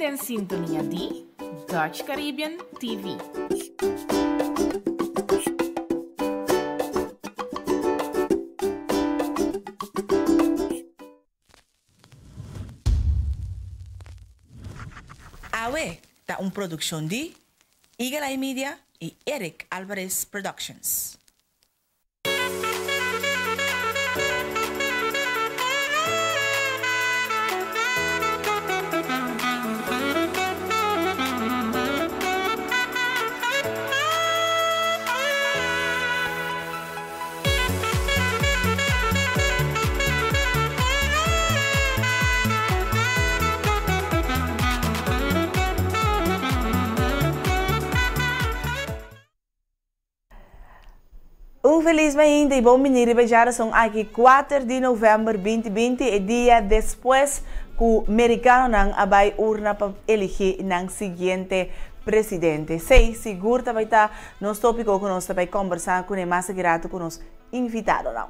en sintonía de Dutch Caribbean TV. Awe, da un producción de Eagle Eye Media y Eric Alvarez Productions. Feliz ainda e bom menino e já são aqui 4 de novembro 2020 e dia depois que o americano não vai urna para eleger o seguinte presidente. Sei, seguro vai estar nos tópicos que nós vai conversar com o mais grato com os invitados não.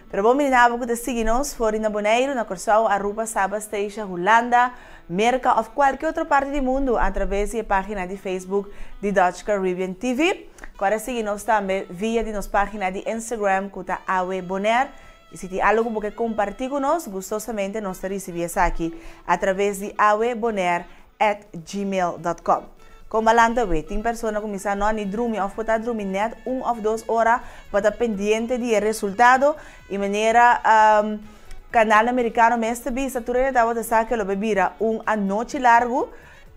Pero bom menino, que seguir-nos fora na Bonaire, na Corsau, Aruba, Saba, Station, Holanda, América ou qualquer outra parte do mundo através da página de Facebook de Dutch Caribbean TV. Agora seguir-nos também via de nossa página de Instagram, que está Awe Bonaire. E se tem algo que compartilhar conosco, gostosamente nós recebemos aqui através de awebonaire@gmail.com. Como alanta, tem pessoas que começam a não dormir ou botar dormir net 1 ou 2 horas para estar pendente do resultado e maneira canal americano mestre bisa tu estava a dizer que lo bebira noite largo,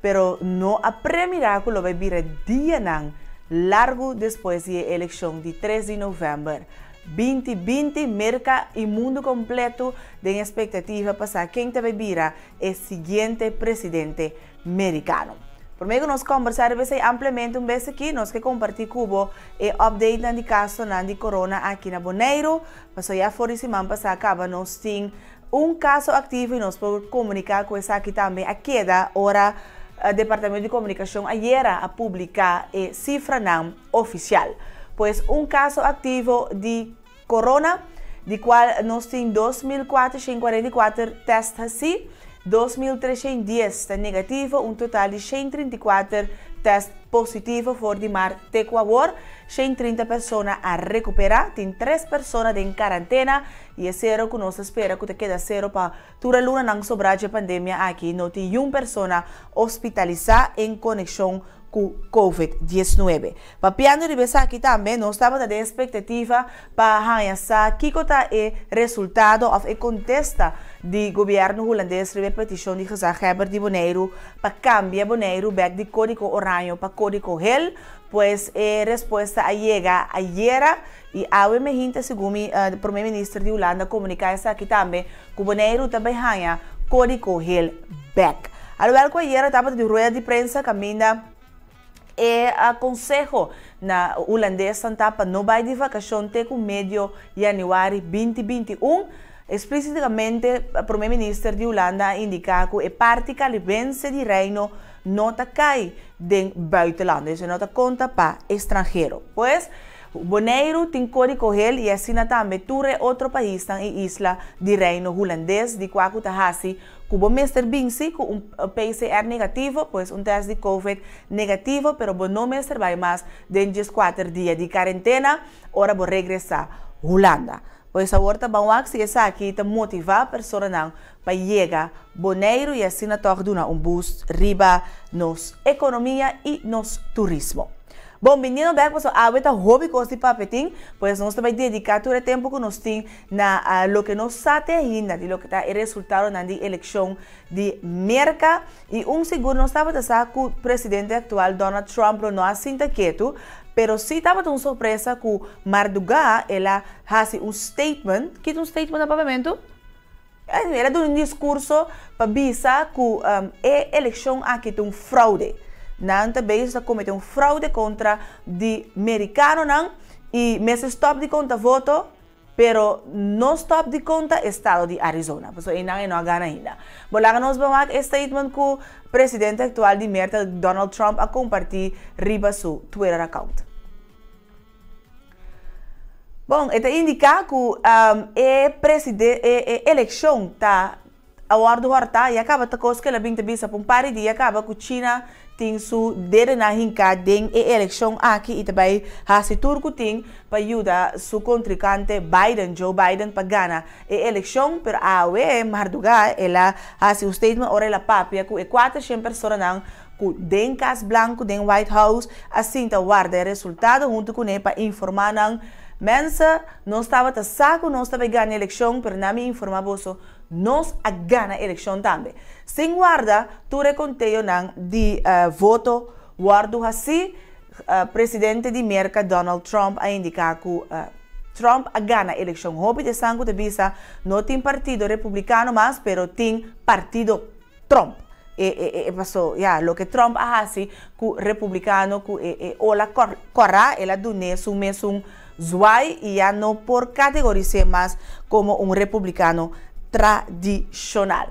pero não a premira que lo bebira dia não largo depois da eleição de 3 de novembro 2020, merca e mundo completo de expectativa para quem te bebira é seguinte presidente americano. Por meio que nós conversaremos amplamente vez aqui, nós que compartilhar cubo e update de caso de corona aqui na Bonaire. Passou já fora semana passada, acaba nós tem caso ativo e nós podemos comunicar com essa aqui também. A queda hora o Departamento de Comunicação ayer a publicar a cifra não oficial. Pois caso ativo de corona, de qual nós temos 2.444 testes assim. 2.310 está negativo, total de 134 testes positivos for de mar de Equador, 130 pessoas a recuperar, tem 3 pessoas em quarentena e é zero que nós espera que queda zero para toda a luna não sobrar de pandemia aqui, não tem uma pessoa hospitalizada em conexão com COVID-19. Papiando de vez aqui também, nós estamos de expectativa para conhecer que está o resultado ou a contesta do governo holandês sobre a petição de Gezagheber de Bonaire para cambiar Bonaire back de código orange para código gel, pois a resposta chega ayer e a gente, segundo o primeiro-ministro de Holanda, comunica aqui também que Bonaire também ganha código gel back. Algo que ayer estava de rueda de prensa caminha aconselho na holandês para não vai de vacação até o meio de janeiro 2021. Explicitamente, o primeiro-ministro de Holanda indica que a parte caribense de Reino não cai de buitenland, isso não conta para estrangeiro. Pois, Bonaire tem código gel e assim também todo outro país na isla de Reino holandês de qual está assim. Cubo Mr. Binsi com PCR negativo, pois teste de COVID negativo, pero não Mr. vai mais de 4 dias de quarentena, ora vou regressar a Holanda. Pois agora vamos se essa aqui te motivar a pessoa não para chegar a Bonaire e assim torna boost riba nos economia e nos turismo. Bom, menino, bem, você abre a hobby com esse papetinho, pois nós também dedicar todo o tempo que nós temos na lo que nós sabe ainda, de lo que está o resultado na eleição de América. E seguro nós estava pensando que o presidente atual, Donald Trump, não assenta quieto, pero sim estava uma surpresa que Marduga, ela faz statement, que é statement no pavimento? Ela deu discurso para avisar que a eleição aqui tem fraude. Não também está cometendo fraude contra o americano não e mesmo stop de conta voto, pero não stop de conta estado de Arizona. Por isso não ganha ainda. Bom, lá nós vamos ver statement que o presidente atual de América, Donald Trump, a compartilhar riba seu Twitter account. Bom, isso indica que a eleição está award horta, e acaba ta coisa que ela binta bisa pum pari dia acaba com China tem su dere na hinka den e election aqui e também hasi turco tem para ajudar su contrincante Biden, Joe Biden para ganhar e election per awe marduga ela hasi o statement ora ela papia com 400 pessoas não com den Casa Blanco, den White House assim ta guarda o resultado junto com ele para informar não mensa não estava ta saco não estava ganhar election per nami informar boso nós a ganhar a eleição também. Sem guarda, tu reconteio de voto, guardo assim, presidente de América, Donald Trump, a indicar que Trump a ganhar a eleição. Houve de sangue de visa, não tem partido republicano, mas pero tem partido Trump. Passou, lo que Trump hace com republicano, com ola corra, ela dune su mesmo zuai e já não por categorizar mais como republicano tradicional.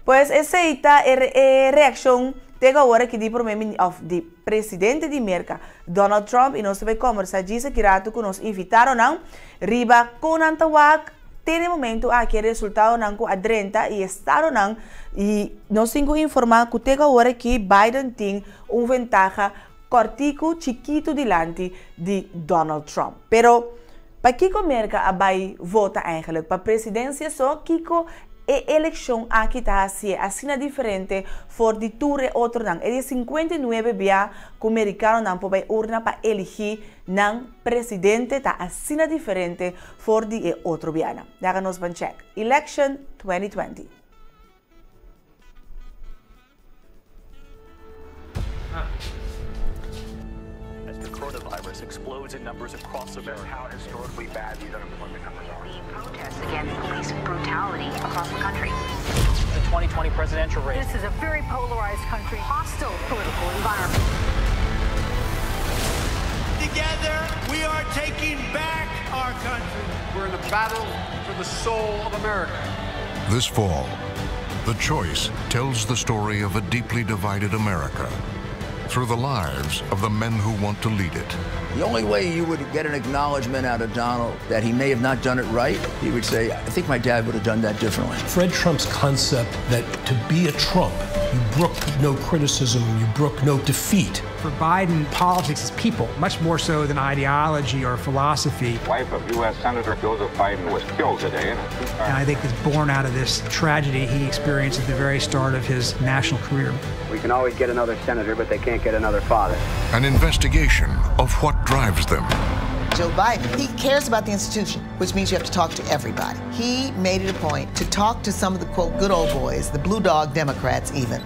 Pues essa é a reação de agora que de presidente de América, Donald Trump, e nós vamos conversar disso que rato que nos invitaram não riba com antawak tem momento aqui resultado não com a 30 e estado não e nós temos que informar que agora que Biden tem ventaja cortico chiquito dilante de Donald Trump. Pero para Kiko América vai vota eigenlijk para presidência só Kiko e eleição aqui está assim diferente for de ture outro não é de 59 via que o americano não pode urna para eleger não presidente está assim diferente for de outro via. Daga nos van check election 2020. Coronavirus explodes in numbers across America. How historically bad these unemployment numbers are. The protests against police brutality across the country. The 2020 presidential race. This is a very polarized country, hostile political environment. Together, we are taking back our country. We're in a battle for the soul of America. This fall, The Choice tells the story of a deeply divided America through the lives of the men who want to lead it. The only way you would get an acknowledgement out of Donald that he may have not done it right, he would say, I think my dad would have done that differently. Fred Trump's concept that to be a Trump, you brook no criticism, you brook no defeat. For Biden, politics is people, much more so than ideology or philosophy. Wife of U.S. Senator Joseph Biden was killed today. And I think it's born out of this tragedy he experienced at the very start of his national career. We can always get another senator, but they can't get another father. An investigation of what drives them. Joe Biden, he cares about the institution, which means you have to talk to everybody. He made it a point to talk to some of the, quote, good old boys, the blue dog Democrats even.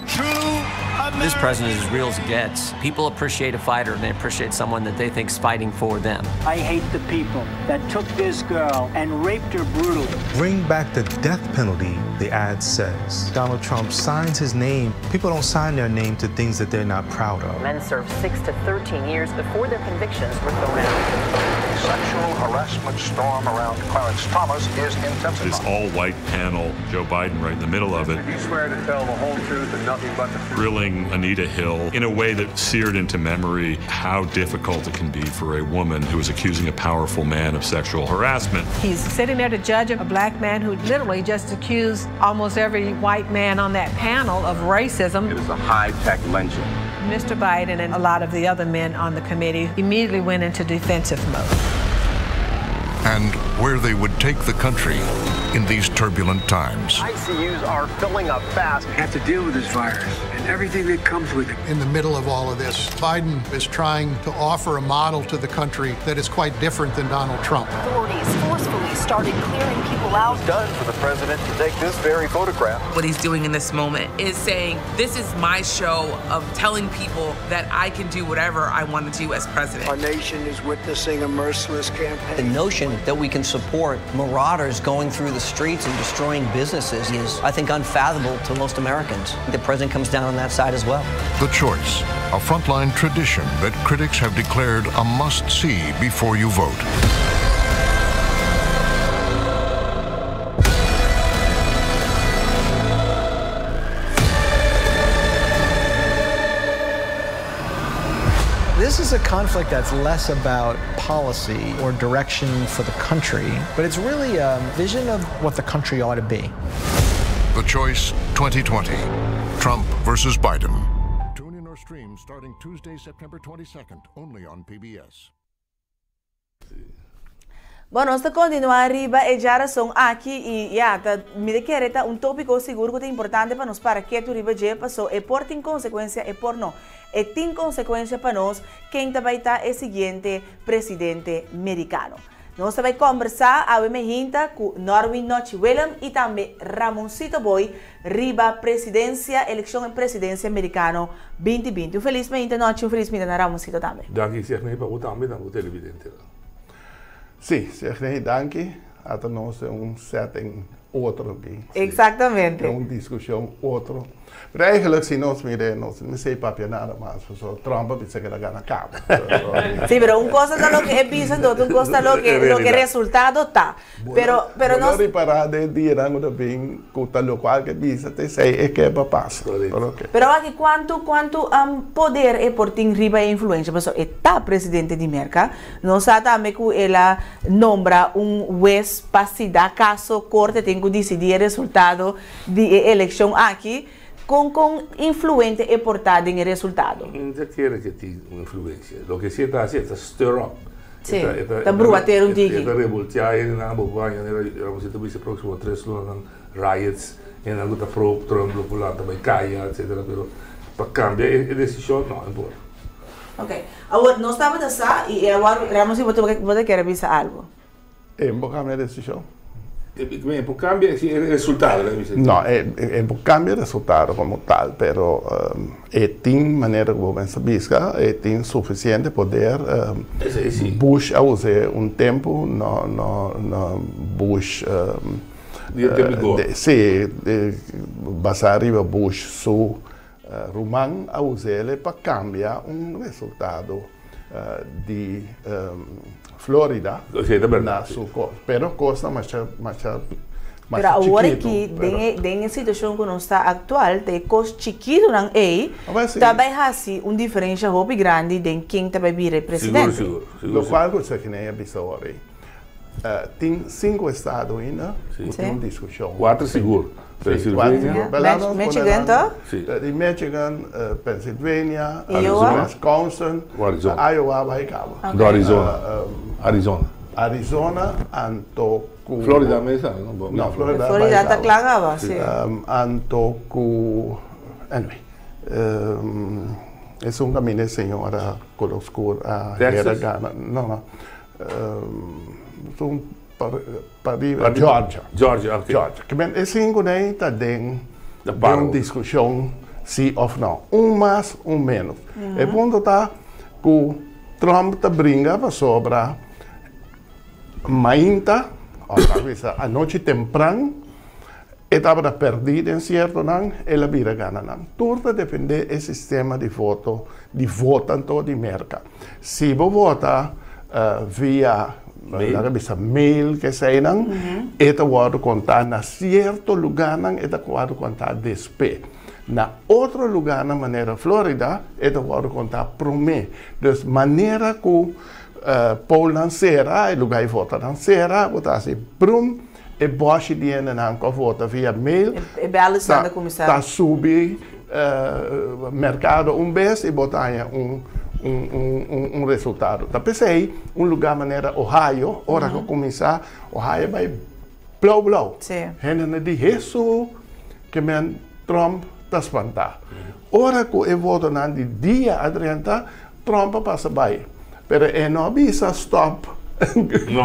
This president is as real as it gets. People appreciate a fighter, and they appreciate someone that they think's fighting for them. I hate the people that took this girl and raped her brutally. Bring back the death penalty, the ad says. Donald Trump signs his name. People don't sign their name to things that they're not proud of. Men served 6 to 13 years before their convictions were thrown out. Sexual harassment storm around Clarence Thomas is intensifying. This all-white panel, Joe Biden right in the middle of it. Did you swear to tell the whole truth and nothing but the truth? Grilling Anita Hill in a way that seared into memory how difficult it can be for a woman who is accusing a powerful man of sexual harassment. He's sitting there to judge a black man who literally just accused almost every white man on that panel of racism. It is a high-tech lynching. Mr. Biden and a lot of the other men on the committee immediately went into defensive mode. And where they would take the country in these turbulent times. ICUs are filling up fast. We have to deal with this virus and everything that comes with it. In the middle of all of this, Biden is trying to offer a model to the country that is quite different than Donald Trump. Authorities forcefully started clearing people out. It's done for the president to take this very photograph. What he's doing in this moment is saying, this is my show of telling people that I can do whatever I want to do as president. Our nation is witnessing a merciless campaign. The notion that we can support marauders going through the streets and destroying businesses is, I think, unfathomable to most Americans. The president comes down on that side as well. The Choice, a frontline tradition that critics have declared a must-see before you vote. This is a conflict that's less about policy or direction for the country, but it's really a vision of what the country ought to be. The Choice 2020. Trump versus Biden. Tune in or stream starting Tuesday, September 22nd, only on PBS. Bom, nós estamos continuando arriba e já são aqui e me quer tópico seguro que é importante para nós para que tu riba já passou e por tem consequência e por não. E tem consequência para nós quem vai estar é o seguinte presidente americano. Nós vamos conversar a com Norwin Nochi Willem e também Ramoncito Boy riba eleição em presidência americano 2020. Um feliz noite, um feliz na Ramoncito também. Danke, zeg nee, para também na televidente. Sim, zeg nee, danke. Até nós setting outro aqui. Exatamente. Uma discussão outro. Mas eigenlijk se nós miremos, não sei papel nada mais, só Trump pensa que ela ganha cabo. Sim, pero uma coisa é o que é visto, outra coisa é o que resultado tá. Pero nós reparar de dia não bem com tal qual que visa te sei é que é para passar. Pero aqui quanto poder é por ter riba e influência, pessoal, está presidente de América, nós sabemos que ela nombra juez para se dar caso corte tem que decidir o resultado de eleição aqui. Com influente e portado em resultado. Não quer que tenha influência. O que se está fazendo é stir up. Sim, está bruater um dia. Está revoltar, na Bobanya, vamos dizer, nos próximos 3 anos, riots, e na luta pro Trump, lá também caia, etc. Para cambiar a decisão, não é bom. Ok. Agora, nós estamos assim, e agora, Ramos, você quer avisar algo? É bom cambiar a decisão. Bem, por cambiar o resultado, não, é por cambiar o resultado como tal, pero tem maneira que você busca, tem suficiente poder. Bush a usar tempo, não Bush. Sim, basar arriba Bush su Roman a usar para cambiar resultado de Florida, na sua pero costa mais pero agora que tem a situação que não está atual, tem costa chiquito não é, também há uma diferença muito grande de quem vai vir presidente. Seguro. Lo qual você que nem avisou aí, tem 5 estados ainda, tem uma discussão. 4 seguro. Pennsylvania, Michigan, Michigan, Pennsylvania, Wisconsin, Iowa, vai cabo. Arizona, Antoku. Florida mesmo, não, Florida está clara, sim. Antoku, anyway, é um caminho senhora coloscuro a era Gana, não, Georgia, okay. Georgia. Que esse inglês está dentro de uma discussão sim ou não, mais ou menos. E ponto está que Trump está brincando sobre mainta, a noite temprano, estava perdida em certo não, ela vira gana não. Tudo depende do sistema de voto, de votanto de merca. Se você vota via mail que sei não, eta pode contar na certo lugar não, eta pode contar despe. Na outro lugar na maneira Florida, eta pode contar promê. Dus maneira que Paul lancera, o lugar vota lancera, vota assim prum e boche dinheiro não que vota via mail. E bela sanda comissário. Tá subir mercado vez e botar resultado. Tá pensei lugar maneira Ohio, hora que começar, Ohio vai blow. Sim. Hena de isso que men Trump tá espantar. Hora que eu voto na de dia adianta, Trump passa bem. Pero não avisa stop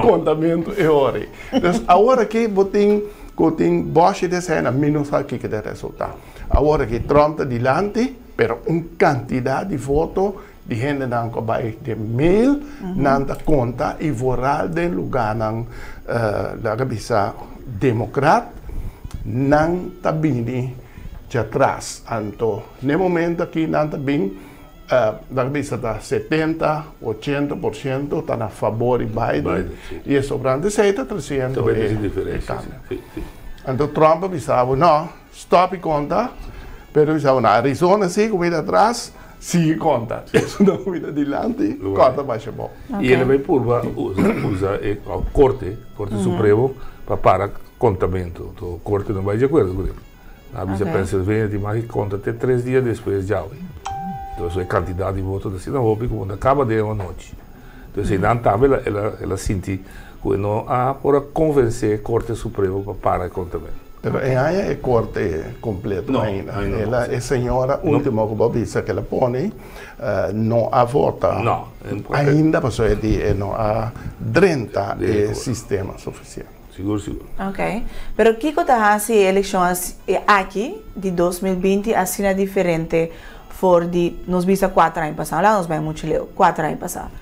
contamento e hora. Então, agora que botem boche de cena menos aqui que dá resultado. Agora que Trump está delante, pero quantidade de votos de gente não vai de mail, não dá conta e voral de lugar não da cabeça democrata não está bem de atrás. Então, no momento aqui não está bem da cabeça está 70, 80% está a favor de Biden e sobrando 7% é diferença. Então Trump avisava, não, stop e conta, mas avisava, na Arizona sim, comida atrás, sim conta. Isso não comida adiante, conta vai ser bom. E ele vai usa a Corte Supremo para contamento. A Corte não vai de acordo com ele. Na bisa Pennsylvania, tem mais que conta até 3 dias depois já. Então, a quantidade de votos assim, não houve quando acaba de uma noite. Então, não estava, ela sentiu que não há para convencer a Corte Suprema para parar com também. Mas aí é corte completo ainda. Ela é senhora última que Bob disse que ela põe, não há vota. Não. Ainda passou de não há 30 sistema suficiente. Seguro. Ok. Pero que está as eleições aqui de 2020 assim é diferente for de nos visa 4 anos passados. Lá nos vai muito leu 4 anos passados.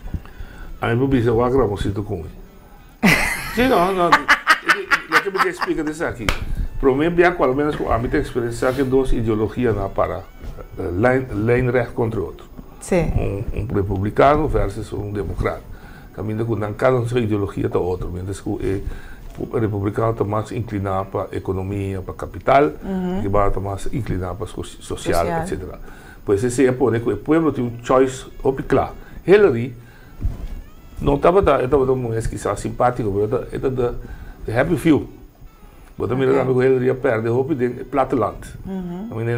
A mim visa o agramosito com ele. Sim, não. Eu que me explica disso aqui. Para mim, pelo menos a minha experiência que 2 ideologias na para lane recht contra o outro. Sim. Um republicano versus um democrata. Caminho com cada sua ideologia está outro. Mientras que o republicano está mais inclinado para a economia, para a capital, e vai estar mais inclinado para a social, etc. Pois esse é por que o povo tem choice claro. Hillary não estava uma mulher que está simpática, mas era da happy few. Mas também não é que Hillary ia perder o platteland. Também é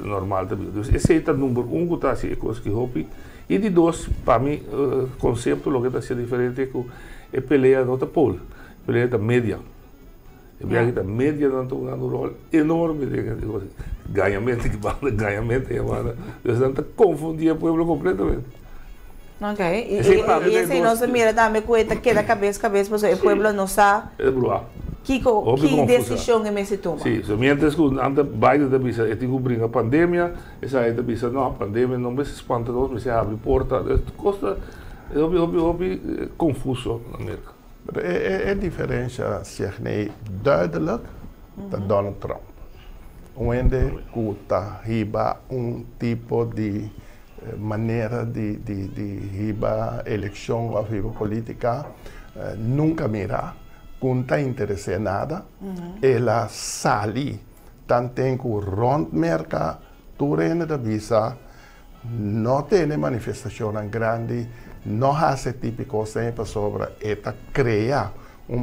normal também. Então esse é o número 1 que está assim, coisa que Hopi. E de 2, para mim, o conceito lo que está sendo diferente é que é peleia da outra pole, peleia da média. E bem que a média não está jogando um rol enorme, ganhamento, eles não estão confundindo o povo completamente. Ok, e esse nosso mira também que da cabeça, mas o povo não sabe. Que decisão é esse toma? Sim, mientras que anda Biden da bisa, tem que brincar a pandemia, essa aí da bisa, não, a pandemia não me se espanta, não me se abre porta, costa, é confuso na América. É diferença, zeg nee, duidelijk dat Donald Trump, onde está riba tipo de maneira de riba eleição ou riba política, nunca mira. Não está interessada em nada, ela sali, tanto que o rondmerca, turene da visa, não tem manifestação grande, não há esse tipo de coisa sobre ela criar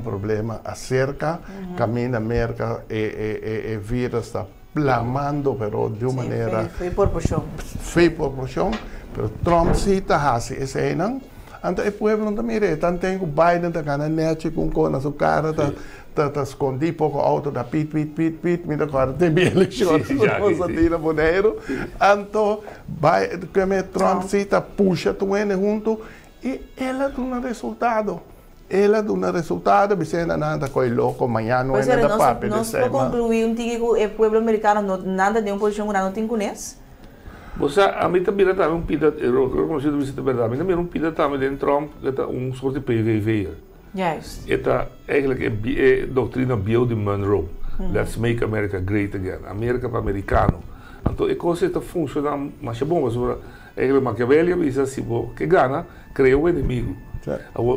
problema acerca, caminha merca e vírus está plamando, pero de uma maneira... Foi proporção. Foi proporção, pero Trump cita assim, esse aí não. Então, o povo não mira, tanto que o Biden está ganhando com na sua cara, está escondido pouco auto da pit, me agora tem eleições, não tira dinheiro. Então, Trump cita, puxa tu junto e ela dá um resultado. Você ainda nada com o louco, amanhã não é nada papo. Nós vamos concluir que o povo americano nada de uma posição não tem com isso? Você, a mim também está pida, eu consigo dizer a verdade, mas também pida também dentro Trump, está sorte de PVV. Yes. Esta eigenlijk é doutrina bio de Monroe. Let's make America great again. América para americano. Então, o conceito funciona, mas é bom, mas eigenlijk Machiavelli diz assim, que gana, cria um inimigo.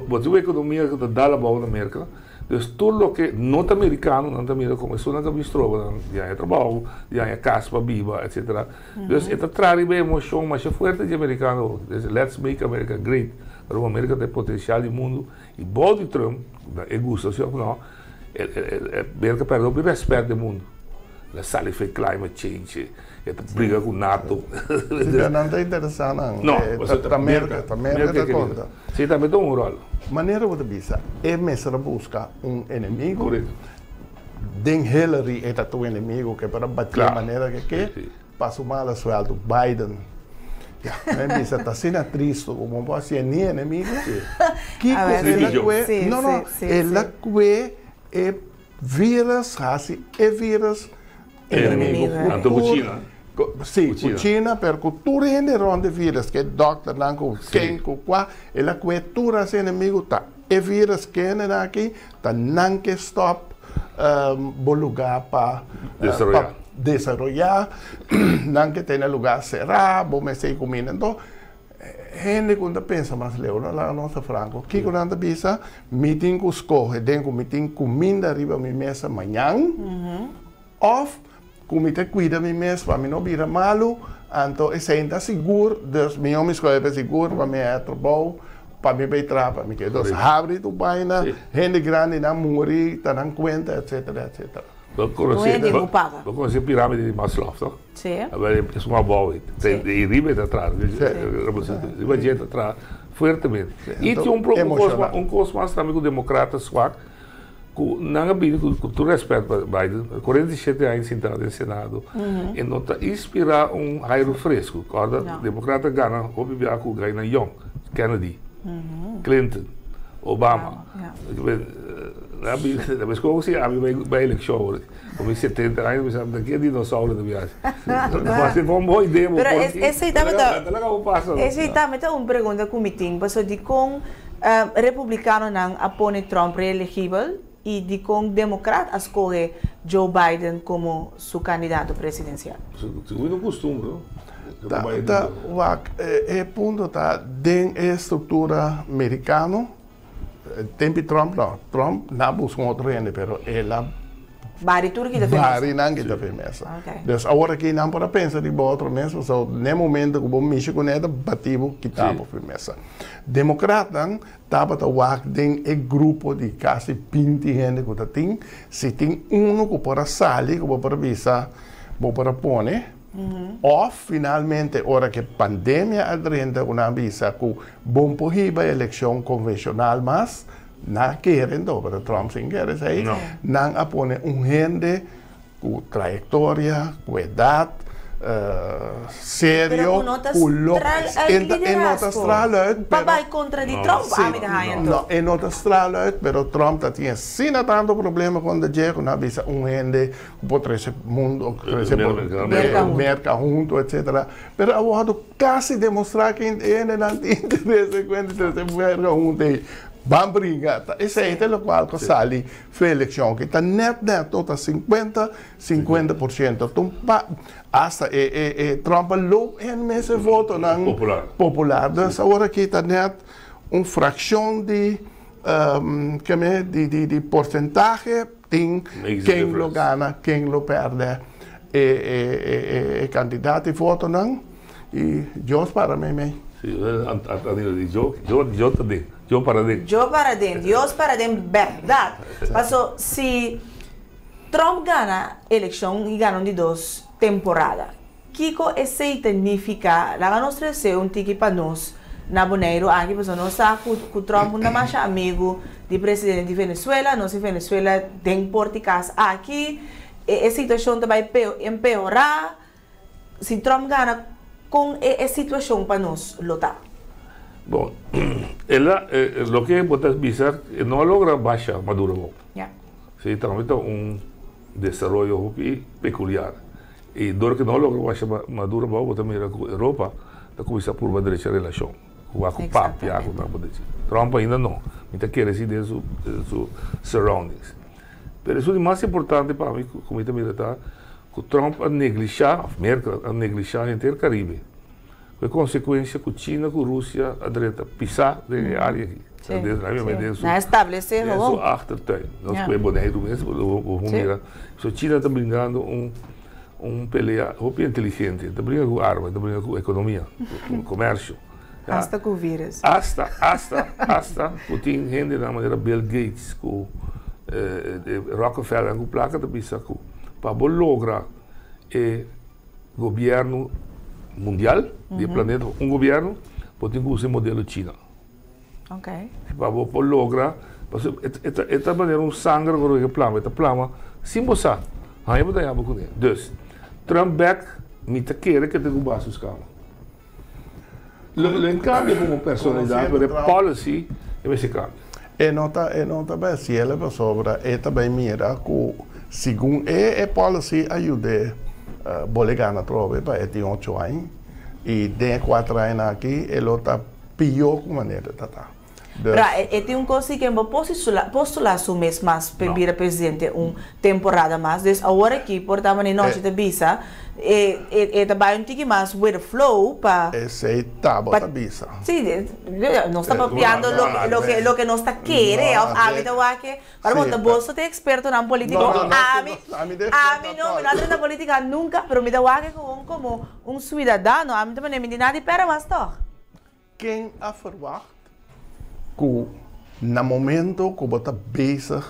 Você vê a economia que dá a boa na América. Então, tudo o que não é americano, não também começou na cabestrova, já é trabalho, já é caspa, biba, etc. Então, esta traz bem emoção, mas é forte de americano. Let's make America great. Para a América tem potencial de mundo. E bom de Trump, é gosto, não, a América perdeu o respeito do mundo. Ela sabe que climate change, briga com o NATO. Não está interessado, não. Não, a América está conta. Sim, também tem rol. Maneira de vista, é mesmo buscar inimigo. Correto. Den Hillary é o inimigo que para bater a maneira que passa mal a sueldo Biden. Está sendo triste, como pode ser nem inimigo. Que ela é vírus, é vírus inimigo. China. Sim, China, porque tu rende onde vírus, que doctor não com quem com qual, ela cultura esse inimigo tá. É vírus que é aqui, tá não que stop, bom lugar para desarrollar, não que tenha lugar cerrado, bom mexer comida. Então, gente quando pensa mais leu, lá nossa franco, que quando pensa, meeting com escorre, dentro meeting comida arriba minha mesa amanhã, off. Como te cuida mim mesmo, para mim não vira malo, então eu sinto seguro, Deus me escolhe seguro para mim é trabalho, para mim vai trapa, me quedo abre tu vaina, gente grande na muri, tá dando conta, etc, etc. Eu conheci a pirâmide de Maslow, não? Sim. É uma boa, e riba atrás, riba atrás, fortemente. E tinha um curso mais também com democratas suaco, não havia com todo respeito para Biden, 47 anos sentado no Senado, e não está inspirar aire fresco. Quando o democrata ganha, o bibiaco ganha Young, Kennedy, Clinton, Obama. Depois como se abre a eleição, como 70 anos, daqui a dinossauro da viagem. Mas é uma boa ideia. Mas essa é uma pergunta que me tem, porque de com republicano não apoia Trump reelegível e de com democrata escolhe Joe Biden como seu candidato presidencial. Segundo o costume, não? O ponto está dentro da estrutura americana. Tempo Trump não busca outro rende, mas ela Bari turki da firmeza. Bari não que da firmeza. Então agora que não para pensar de outro mesmo, só no momento que o Michi com ela bativo que estava firmeza. Democrata estava dentro do grupo de quase 20 gente que tem, se tem que para sair, que para visa, para pôr. Ou finalmente, ora que a pandemia adrenda uma visa que bom proíba a eleição convencional, mas não querem, para Trump sem querer sair, não apone gente com trajetória, com idade, sério, com vai contra de Trump, é nota estrala, mas Trump tinha sim tanto problema quando chega na visa gente que pode crescer mundo, crescer mercado junto, etc. Mas agora quase demonstrar que ele não tem interesse quando crescer mercado junto. Vamos brigar. Esse é o qual que sai a eleição, que está neto, está 50%. Então, hasta Trump logo em mês voto popular. Então, agora que está neto uma fração de porcentagem, tem quem lo gana, quem lo perde. Candidato e voto não. E Deus para mim. Eu também. Joe Biden, Dios para dentro, verdade. Mas se Trump ganha a eleição e ganha de 2 temporadas, o que significa? Lá nós trazemos um tique para nós, na Boneiro, aqui, porque nós sabemos que Trump não é mais amigo do presidente de Venezuela, nós em Venezuela tem porticas aqui, a situação vai empeorar. Se Trump ganha com a situação para nós lutar. Bom, lo que puedes pensar no logra baixar Maduro. Se tramita desarrollo peculiar. E dor que não logra baixar Maduro, também a Europa está começando por uma direita relação. Com o papo, Trump ainda não. Então quer decidir seus surroundings. Mas isso é mais importante para mim, como também está, que Trump a negligenciar, a América a negligenciar inteiro o Caribe. Com consequência que China, com Rússia, a direita pisar da área aqui. Não estabelecer o achtertuin. Nós com o boneiro mesmo, vamos mirar. A China está brincando pelea inteligente, está brincando com arma, está brincando com economia, com comércio. Hasta com vírus. Hasta Putin, gente da maneira Bill Gates, com Rockefeller, com placa de pisar, para lograr o governo mundial do planeta, governo, pode usar o modelo China. Para lograr, esta maneira sangue que plama, sim você, aí você vai com ele. Então, Trump back, me te quer que te gubas os caras. Ele cambia como personalidade, mas a policy vai se cambia. Nota bem, se ela vai sobrar, também mira que segundo a policy ajuda bolegar na trova para ter 8 anos e de 4 anos aqui ele está pior como maneira tá. Tem um coisa que é postular o mês mais para vir a presidente temporada mais, então agora aqui por também noite de visa também um tique mais with the flow para esse tábua da visa. Sim, não está papiando lo que nós está querendo, a mim que para montar bolso de experto na política, a mim não na política nunca, pero me dá que como cidadão, a mim também me dá nada para mais toch. Quem a verwacht que no momento que você bezig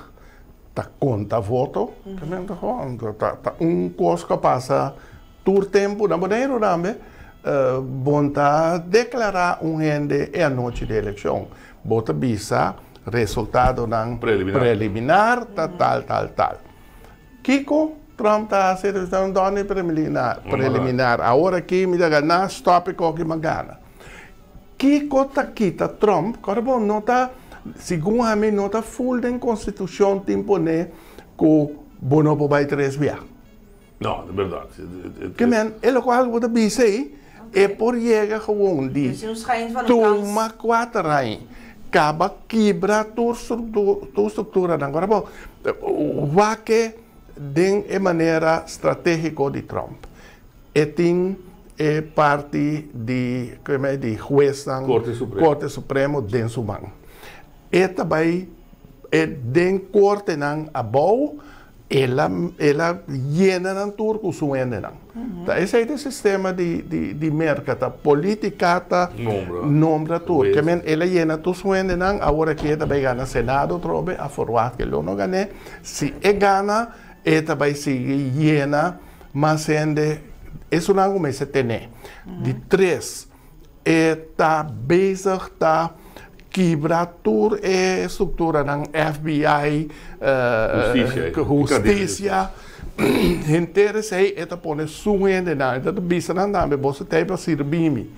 tá conta voto, também tá coisa que passa todo tempo na maneira também, bom tá declarar gente é a noite da eleição, bota bisa resultado não preliminar, tal. Kiko Trump tá sendo done preliminar, agora que me dá ganhar stop com que me gana. Kiko tá quita Trump, cara bom não tá segundo a mim, não está full da Constituição tempo né que bono vai 3 via. Não, é verdade. Que men, ele qual você disse é por chegar gewoon die toma 4 anos, acaba quebra tua estrutura agora bom, vai que de maneira estratégica de Trump. E tem parte de juez Corte Supremo dentro do banco. E também den corte nan abou ela llena nan turco suende nan. Esse é o sistema de mercado política ta nombra turco. Que men ela llena tu suende nan agora que também gana Senado trobe a forward que lo no gane se gana também se llena mas ende isso não me se tene de 3 tá bezig tá quebratura e estrutura ng FBI, justiça, interesse ita pone suende na, ita bisa nan dame bosa teipa sirbimi.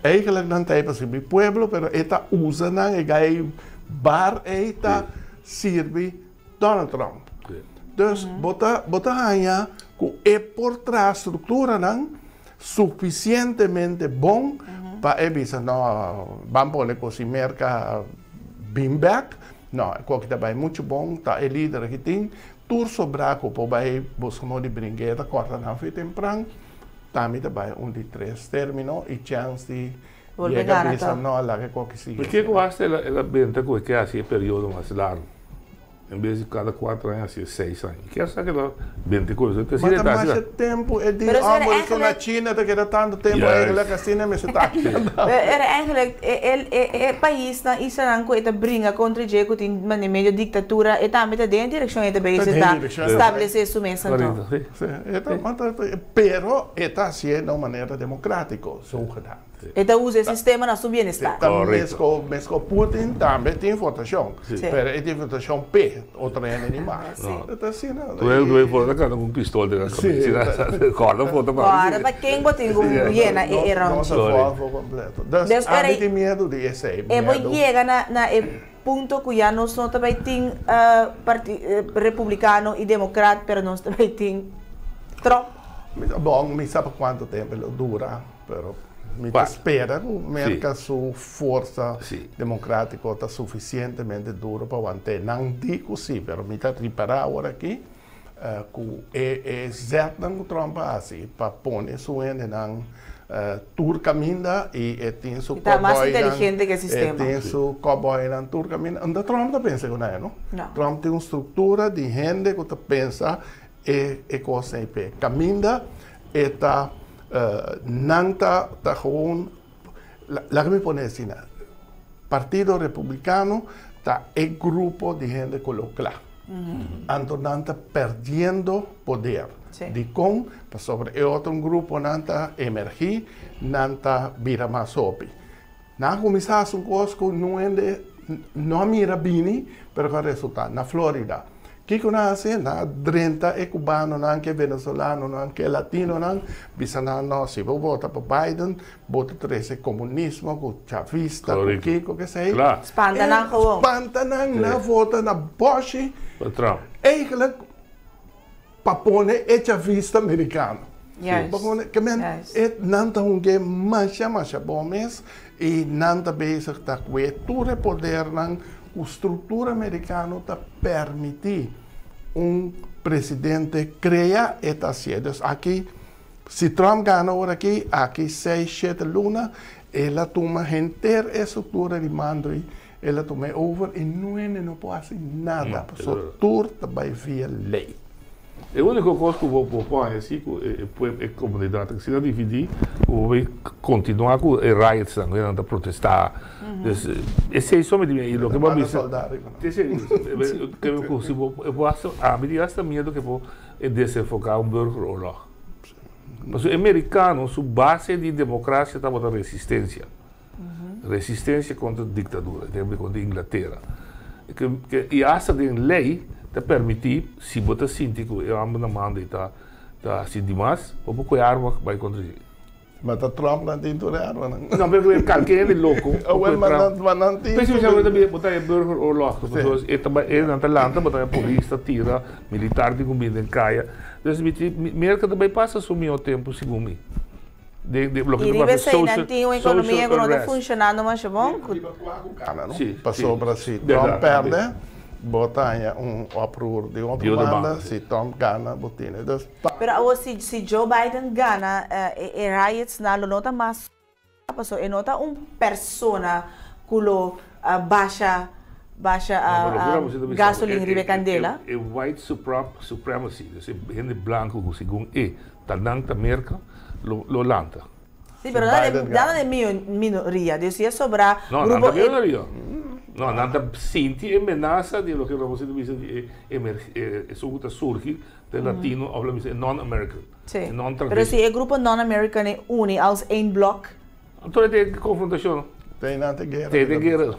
Eigenlijk nan teipa sirbi pueblo, pero ita usa nan e gai bar ita sirbi Donald Trump. Dus bota hanya ku e por trás estrutura nan suficientemente bom para evitar no vamos poner così merca beanbag no qualquer também muito bom tá líder que tem tur sobraco para vai buscar de brinquedo corta na fim temprano também de 3 termino e chance de llegar a essa no la que qualquer sigue. Por que eu acho ela venta que assim período mais largo? Em vez de cada 4 anos, assim, 6 anos. Quer saber que 20 coisas. Mas mais tempo é de amor na China, que era tanto tempo eigenlijk assim, não me se tá. Era eigenlijk o país na Israel que está briga contra o jeito de meio ditadura, e também está dentro da direção de bem estabelecer sua mesa. Pero está assim de maneira democrática, so gedaan. Eta usa o sistema na sua bem-estar. Mesmo Putin também tem votação, pero é de votação P, outra é animal. Então assim não. Tu é fora da com pistola na cabeça, corda foto para. Agora para quem botem com hiena e round. Completo. Das há de medo de esse. E vou chegar na ponto que já nós não também tem republicano e democrata, pero nós também tem Trump. Bom, me sabe quanto tempo ele dura, pero me espera que sua força democrática está suficientemente dura para manter. Não digo sim, mas me está reparar agora aqui que é certo que Trump assim para pôr isso em tur caminha e tem seu cowboy mais inteligente que o sistema. Tem seu cowboy na tur caminha. Onde Trump não pensa que não é, não? Trump tem uma estrutura de gente que pensa e coisa em pé. Caminha está nanta tá gewoon la que me pone assim, Partido Republicano tá grupo de gente colocada. Anto nanta perdendo poder. De com sobre outro grupo nanta emergir, nanta vira mais opi. Na começar um coisa que não mira bem, pero o resultado na Flórida. Que nasce na 30 é cubano, não é venezuelano, não é latino, não bisa não se vou votar para Biden, vota 13 comunismo, com chavista, com Kiko, que sei. Espanta na vota na Bosch. Eigenlijk para pôr é chavista americano. Que men é nanta mais bom mês e nanta bezig tá com o poder não a estrutura americana está permitir presidente criar esta sede. Aqui, se Trump ganha agora aqui 6, 7 lunas, ela toma inteira a estrutura de mando e ela toma over e não pode fazer nada. Só tudo vai via lei. A única coisa que eu vou propor é assim, a comunidade que se não dividir, eu vou continuar com os riots, não é protestar. Esse é só me diz, o que eu vou dizer, eu posso, a medida está medo que vou desenfocar burger. Mas os americanos, sua base de democracia estava na resistência. Resistência contra a ditadura, contra a Inglaterra. E essa de lei te permitir, se você sentir que eu amo na mão e está assim demais, ou porque a arma vai contra ele. Mas o Trump não tem toda a arma. Não, porque qualquer é louco. Mas não tem. Principalmente também botar a burger ou lock. Ele não está lá, botar a polícia, tira, militar de comida em caia. Então, merca também passa o meu tempo, segundo mim. E deve ser, não tem uma economia que não está funcionando mais bom? Passou para si. Trump perde, bota approve de uma demanda, se Trump ganha, botina. Pero se Joe Biden ganha, riots não nota mais, passou, nota persona que baixa gasolina ribe candela. É white supremacy, gente branco que segundo talanta merca lo lanta. Sì, però nada de minoria, decía sobra grupo no minoria. No, nada sinti amenaza de lo que vamos a decir eso surge de latino habla non-american. Sí. Pero si el grupo non-american es une als één blok. Entonces hay confrontación. Tem guerra. Tem guerra.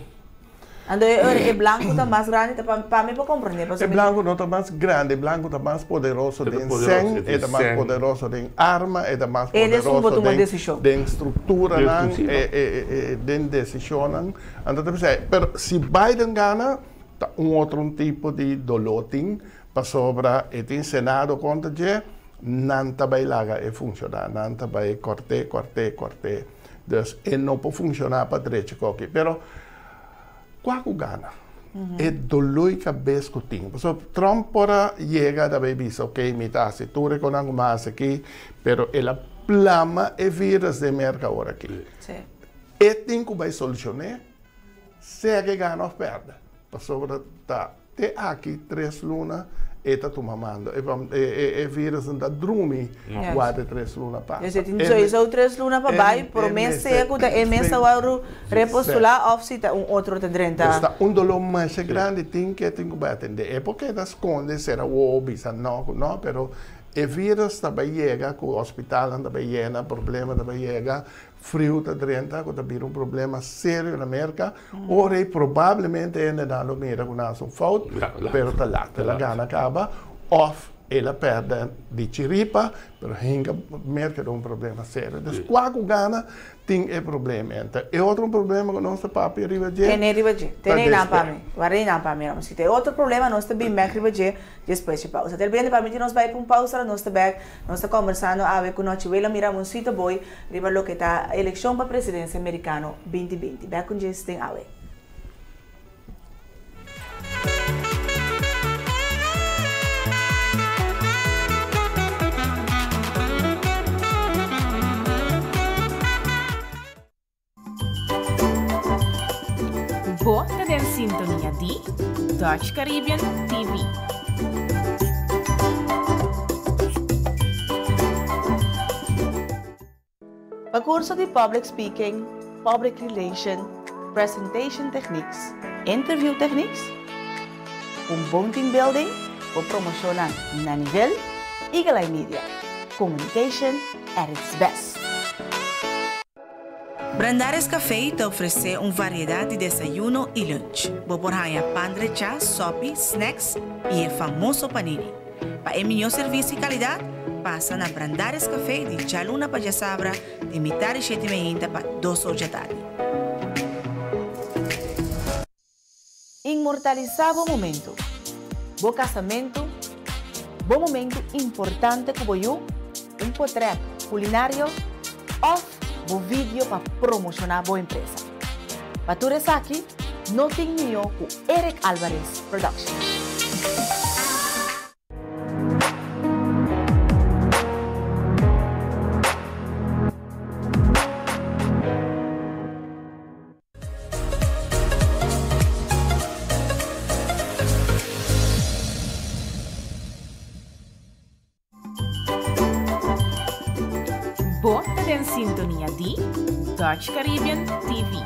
Entonces, el blanco está más grande, para mí, para comprender. El blanco no está más grande, el blanco está más poderoso de sen, está más poderoso de arma, está más poderoso de estructura, de decisión. Pero si Biden gana, otro tipo de doloting para sobra el Senado contra je, nanta vai laga e funcionar, nanta vai corte. Dus, não pode funcionar para direita coque. Pero quando gana, é dolor cabeça que tem. Trump pora chega da bebida, ok, mitase, tu reconhece mais aqui, pero ela plama e vírus de merca agora aqui. E tem que vai solucionar, se que gana ou perde. Sobre tá, te aqui 3 lunas, eta tu mamando. E vírus da drumi, guarda 3 lunas para. Eu sei, só 3 lunas para baixo, promessa é que é mesa o repostular ou se tá outro te drenta. Está dolor mais grande tem que atender. É porque das condes será o bisa não, pero e vírus também chega, que o hospital também chega, problema também chega, frio está drenta, que também problema sério na América. Ora, provavelmente ainda não mira com nosso fault, pero está lá, ela gana acaba, off, ela perde de chiripa, pero hinga América é problema sério. Então, quando gana, tem problema. E outro problema que nosso papi arriva a gente. Tem não para mim. Guardei não para mim. Se tem outro problema, nós também arriva a gente depois de pausa. Até bem para mim, nós vai com pausa, nós também conversando a ver com nós, vela miramos um sítio boi, arriba lo que está a eleição para a presidência americana 2020. Vai com gente tem a ver. Você está em sintonia de Dutch Caribbean TV. Para curso de Public Speaking, Public Relation, Presentation Techniques, Interview Techniques, bom team building, para promocionar na nível e galai media. Communication at its best. Brandares Café te oferece uma variedade de desayuno e lunch. Boborhaya pan de chá, sopi, snacks e o famoso panini. Para o melhor serviço e qualidade, passa na Brandares Café de Chaluna para Jasabra, de mitad de 7h30 para 2 horas da tarde. Inmortalizar bom momento. Bom casamento. Bom momento importante como eu, portrait culinário ou o vídeo para promocionar a boa empresa. Para tu aqui, não tem melhor com Eric Alvarez Productions. Bota en sintonia di Dutch Caribbean TV.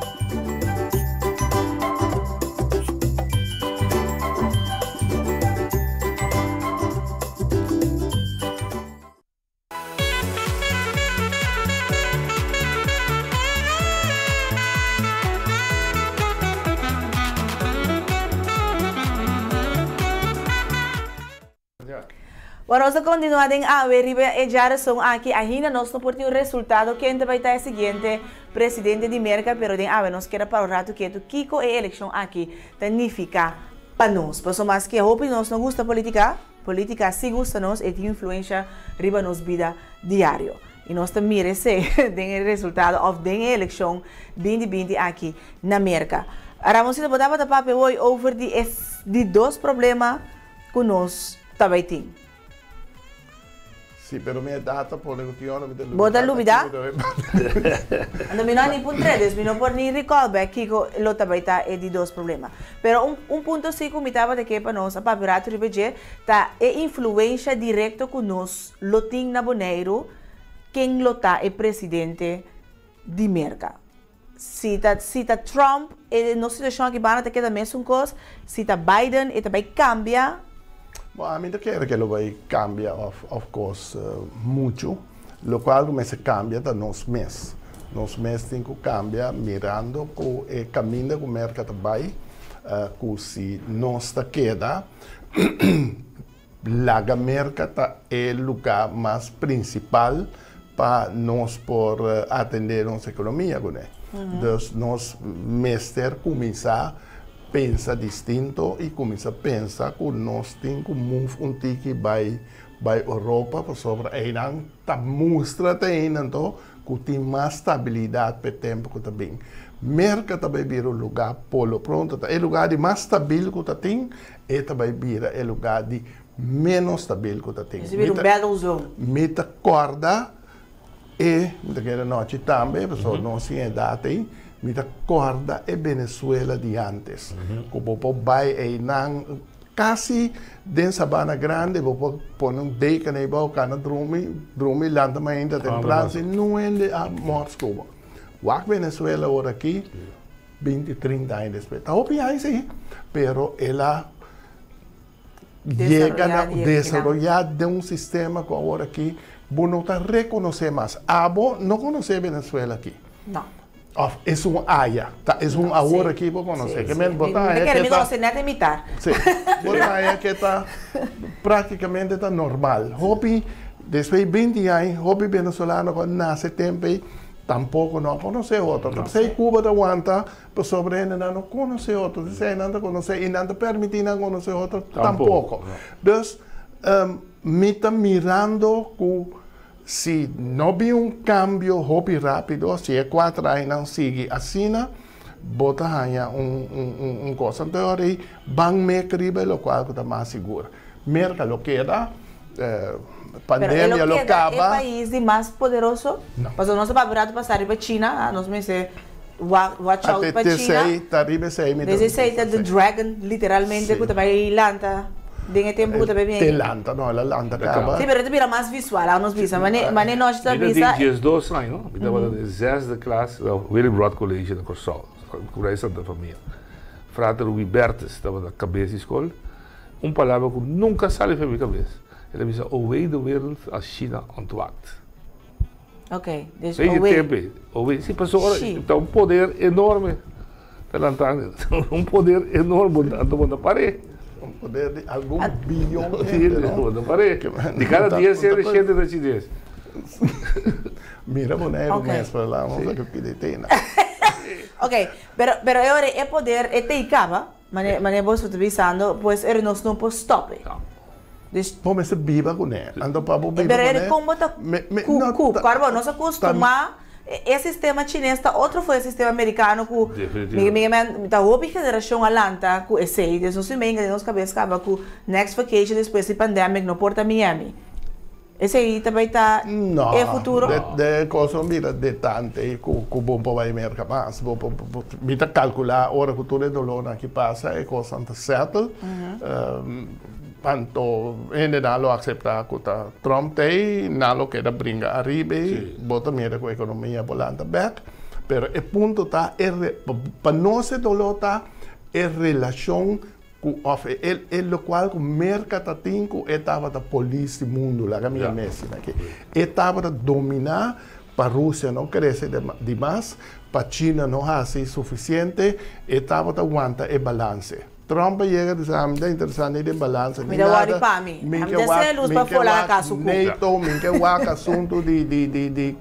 Vamos a continuar en riba e geração aqui ainda nós não por ter o resultado que vai estar o seguinte presidente de América, pero den nós quer para o rato que tu Kiko e eleição aqui significa para nós. Por isso mais que eu hope nós não gosta política se gusta nós e tem influência riba nos vida diário. E nós também merece den o resultado of den eleição 2020 aqui na América. Agora vamos botar para papo hoje over de dois problemas que nós também temos. Sì, però mi è data poi l'emozione mi Bota l'ubida? Non mi hanno punto 3, mi non porni ricordare che lo tabaita è di due problemi. Però un punto sì come stava che per noi, a paperato ripetere, è influenza diretta con noi, lo ting na boneiro, che lo ta è presidente di America. Se ta Trump e non situazione che vanno a che da messo un cos, se ta Biden e também cambia. Bom, a mim quero que lo vai cambia of course muito, lo qual começa a cambiar da nos mês tem que cambiar mirando com o caminho que o mercado vai, que se nós está queda, a mercado é o lugar mais principal para nós por atender nossa economia, né? Então nós mestre começar pensa distinto e começa a pensar que nós temos que move um tique vai Europa para sobre aí não tá mostra tem então que tem mais estabilidade para tempo que também mercado também vira um lugar polo pronto é lugar de mais estável que tem e também vira é lugar de menos estável que tem isso vira um battle zone meta corda e daquela noite também pessoal não se é data aí me acorda é Venezuela de antes. Como vai aí não quase dentro Sabana Grande, vou pôr beca na boca, cana dormir lá também ainda tem prazo, não é de morte como. O Venezuela agora aqui 20, 30 anos depois. Tá opinião sim, pero ela chega a desenvolver de um sistema que agora aqui não está reconhecer mais. Abo não conhece Venezuela aqui. Não. É uma área, tá? É uma agora aqui para conhecer. Que me botar aí que está imitar. Sim. Botar aí que está praticamente está normal. Hobby depois de 20 anos, hobby venezuelano quando nasce tempo tampouco não conhece outro. Se Cuba da aguanta, por sobre ele não conhece outro. Se não conhece e não permite não conhecer outro, tampouco. Então, me está mirando com se não vi cambio hobby rápido, se é 4 anos não sigue assim, bota aí coisa. Então, aí, vão me escrever o qual está mais seguro. Mercado que dá, pandemia lo acaba. É o país mais poderoso? Não. Mas o nosso papel passar para a China, nós me dizer, watch out para a China. 16 the dragon, literalmente, que também lanta. Tem tempo que também tem lanta, não, ela lanta acaba. Sim, mas ele vira mais visual, a nos visa, mas nós está visa. Tem dias 2 anos, não? Me dava de 10 da classe, Willy Broad College na Corsol, com a Santa Família. Frater Rui Bertes estava na cabeça da escola, palavra que nunca sai da minha cabeça. Ele disse, away the world as China on to act. Ok, deixa eu ver. Sim, pessoal, então um poder enorme, poder enorme, na parede. Poder de algum bilhão de cada dia ser cheio de chinês. Mira, boneco, mas para lá, vamos ver o que tem. Ok, pero agora é poder, é te acaba, mas vos estou avisando, pois ele não pode stop. Como se viva com ele, ando para o viva. Pero ele como está claro, nós acostumamos. Esse sistema chinês está outro foi o sistema americano que tá outra geração alanta com esse eles não se menga nos cabeça acaba com next vacation depois da pandemia no Porto Miami esse aí também tá é futuro de coisa mira de tanto com bom para vai mercar mais mira calcular hora que tudo dolor que passa é coisa anta certo Panto, ainda não lo accepta que Trump tem, não lo quer brincar arriba, bota mira com a economia volando back, pero o ponto tá, para nós tá a relação com o qual o mercado tem com etapa da polícia do mundo, lá minha mesa, que etapa da dominar, para a Rússia não cresce demais, para a China não há suficiente, etapa da aguanta e balance. Trump chega a dizer, interessante de balança. Me dá worry para mim. Me dá luz para falar na casa. NATO, me quer o assunto de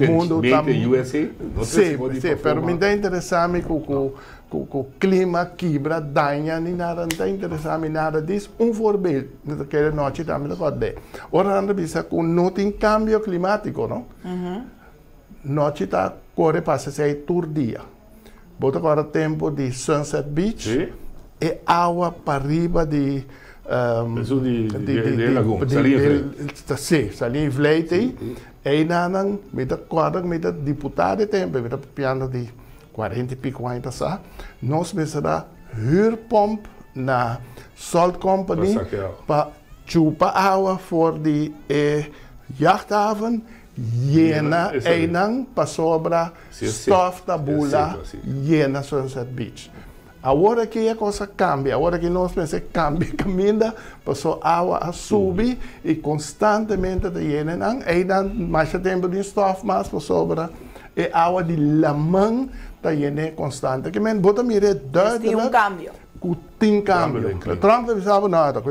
mundo também. USA? Sim, mas me dá interessante que o clima quebra, danha, nem nada, não está interessante nada disso. Voorbeeld, naquela noite também não pode. Ora, anda bisa que não tem cambio climático, não? Noite está corre para 6 por dia. Bota agora tempo de Sunset Beach e água para riba de lagoa, salinha Vleite e nanan me da quadra me da deputado tempo me da piano de 40 e pico ainda sa nós me será huurpomp na Salt Company para chupar água for de jachthaven Jena Einang para sobra stof da bula Jena Sunset Beach. Agora que a coisa cambia, agora que nós pensamos cambia, caminha, passou água a subir e constantemente da Jena Einang, mais tempo de stof, mais para sobra e água de lamang da Jena constante. Que men bota mire duidelijk. Tem cambio. Tem cambio. Trump não sabe nada,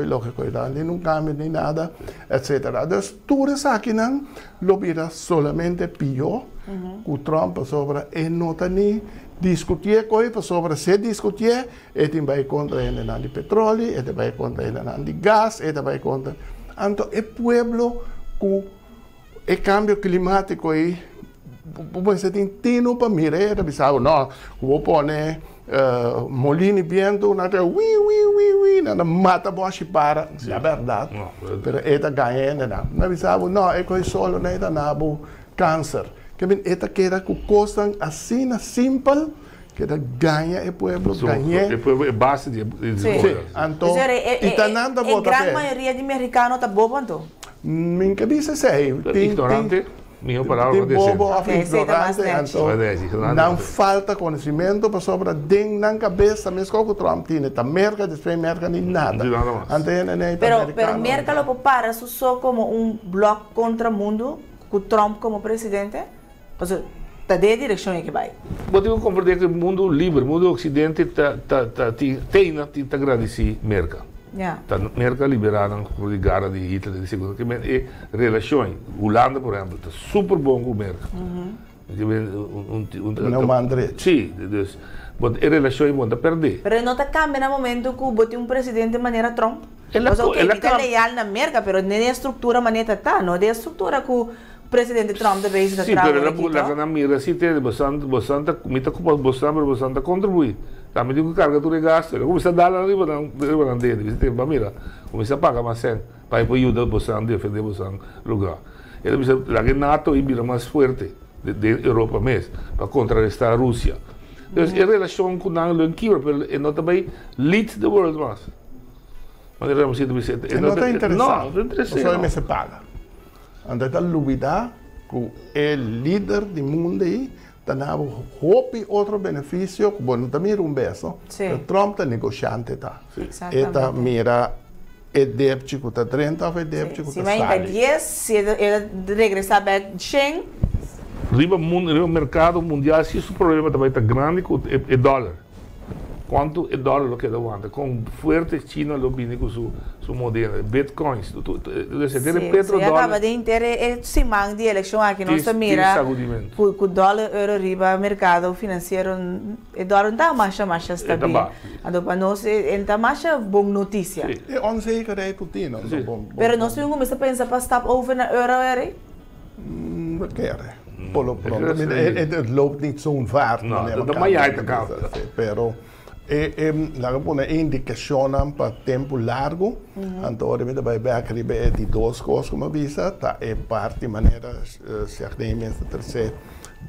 não cambia nem nada, etc. Então, tudo isso aqui não vira solamente pior que o Trump sobre e não está nem discutir coisa sobre se discutir, ele vai contra ele de petróleo, ele vai contra ele de gás, ele vai contra. Então, o povo com o cambio climático aí, você tem tempo para mirar, ele sabe, não, vou pôr molino de vento, nada mata boche para, é verdade. Mas ele ganha, não sabe, não, é coisa solo, não é nada câncer. Que bem, ele quer que costam assim simples, que ele ganha o povo ganha. O povo é base de desenvolvimento. Então, a grande maioria de americanos está bobo, então? Minha cabeça sei. Ignorante. Minha palavra não falta conhecimento para sobre dentro na cabeça, mas como o Trump tinha, tá merca, depois merca nem nada. Pero merca lo para só como bloco contra o mundo, com Trump como presidente? Está de direção que vai. Podemos compreender que o mundo livre, o mundo ocidente tem agradecer merca. Merca liberada por ligada de Hitler de segunda que é relações. Holanda, por exemplo, está super bom com merca. Não mandre. Sim, mas é relações vão perder. Mas não está cambiando no momento que bote presidente de maneira Trump. Ele está leal na merca, mas nem a estrutura maneira tá, não é a estrutura que o presidente Trump deve estar trabalhando. Sim, mas na mira se tem bastante contribuir. Também digo que carga tudo é gasto. Começa a dar lá no dele. Você tem para mira, começa a pagar mais cento para ajudar você a defender você lugar. Ele precisa lá que NATO e vira mais forte de Europa mesmo para contrarrestar a Rússia. Então, a relação com a União Européia não também lead the world mais. Mas não está interessado. Não, não interessante. Só se paga. Anda a dúvida que o líder do mundo aí tanabu hopi outro benefício, bom, também um beso. Trump tá negociante tá. Eta mira é débito que tá 30 ou é débito que tá 10. Se 10, se ele regressar para 100, riba mercado mundial, se o problema também está grande é dólar. Quanto é dólar que aguenta? Com forte China lo viene com su modelo, bitcoins, petrodólar. Acaba de ter semana de eleição aqui, nós mira o dólar euro riba mercado financeiro, o dólar está mais estável. Então para nós está mais boa notícia. É onzekerheid Putin. Pero nós temos começar a pensar para stop over na euro aí? Não quer. Polo pronto, het loopt niet zo'n vaart. Não, dat mag jij te kouden. Pero laga pone indicação para tempo largo, então obviamente vai ver de duas coisas como visa, tá é parte maneira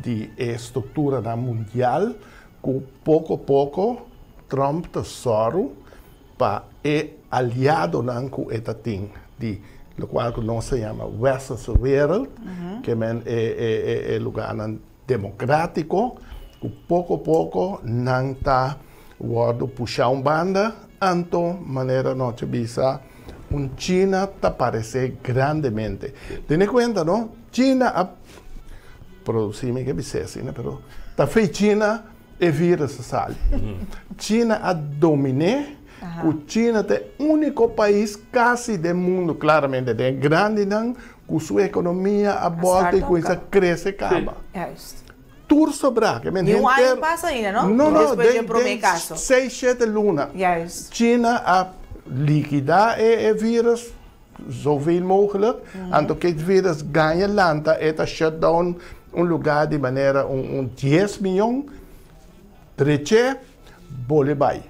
de estrutura mundial, que pouco a pouco Trump está soro para aliado con esta ting, lo cual no se llama Western World, que es lugar democrático, que poco a poco não está puxar banda, anto maneira não te visa China te aparece grandemente. Ten cuenta, ¿no? China ha producido, que dice, ¿no? Pero ta fe China e vírus sale. China ha dominado. China é o único país quase do mundo, claramente, é grande, com sua economia a volta e com isso cresce e acaba. Tudo sobra. E um ano passa ainda, não? Não, tem 6, 7 lunas. China a liquidar o vírus zoveel mogelijk. En toen het virus ganha landa, het shutdown lugar de maneira 10 milhões, 3 bolibai.